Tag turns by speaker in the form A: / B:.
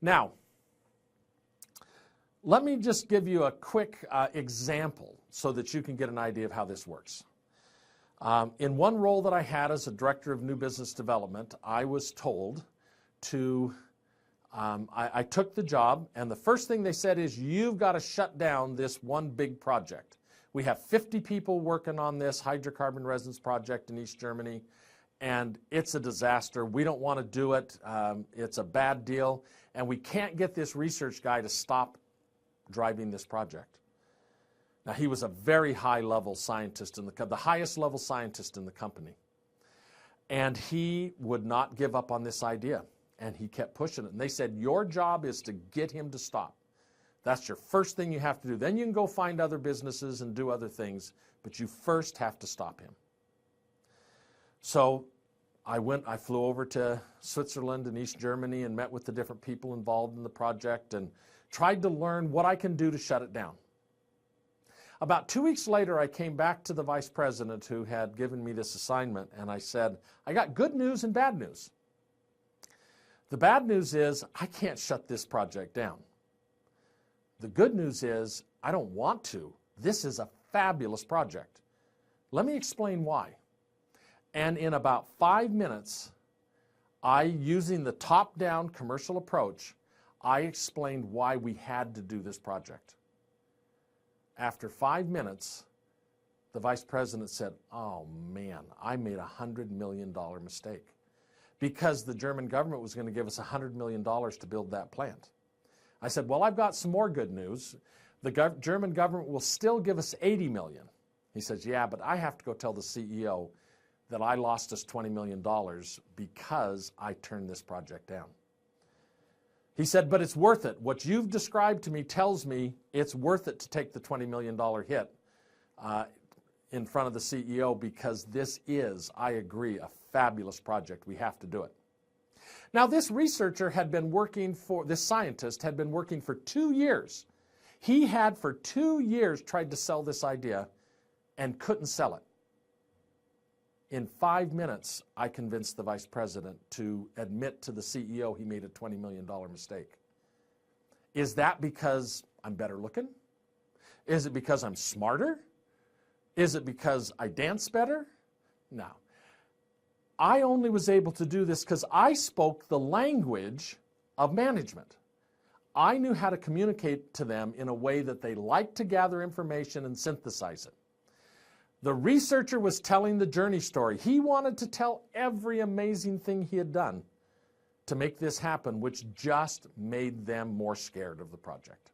A: Now, let me just give you a quick example so that you can get an idea of how this works. In one role that I had as a director of new business development, I was told to, I took the job, and the first thing they said is, you've got to shut down this one big project. We have 50 people working on this hydrocarbon resins project in East Germany, and it's a disaster. We don't want to do it. It's a bad deal, and we can't get this research guy to stop driving this project. Now, he was a very high-level scientist, the highest level scientist in the company. And he would not give up on this idea, and he kept pushing it. And they said, your job is to get him to stop. That's your first thing you have to do. Then you can go find other businesses and do other things, but you first have to stop him. So I flew over to Switzerland and East Germany and met with the different people involved in the project and tried to learn what I can do to shut it down. About 2 weeks later, I came back to the vice president who had given me this assignment, and I said, I got good news and bad news. The bad news is I can't shut this project down. The good news is I don't want to. This is a fabulous project. Let me explain why. And in about 5 minutes, using the top-down commercial approach, I explained why we had to do this project. After 5 minutes, the vice president said, oh man, I made a $100 million mistake, because the German government was going to give us $100 million to build that plant. I said, well, I've got some more good news. The German government will still give us $80 million. He says, yeah, but I have to go tell the CEO that I lost us $20 million because I turned this project down. He said, but it's worth it. What you've described to me tells me it's worth it to take the $20 million hit in front of the CEO, because this is, I agree, a fabulous project. We have to do it. Now, this researcher had been working for, this scientist had been working for 2 years. He had for 2 years tried to sell this idea and couldn't sell it. In 5 minutes, I convinced the vice president to admit to the CEO he made a $20 million mistake. Is that because I'm better looking? Is it because I'm smarter? Is it because I dance better? No. I only was able to do this because I spoke the language of management. I knew how to communicate to them in a way that they liked to gather information and synthesize it. The researcher was telling the journey story. He wanted to tell every amazing thing he had done to make this happen, which just made them more scared of the project.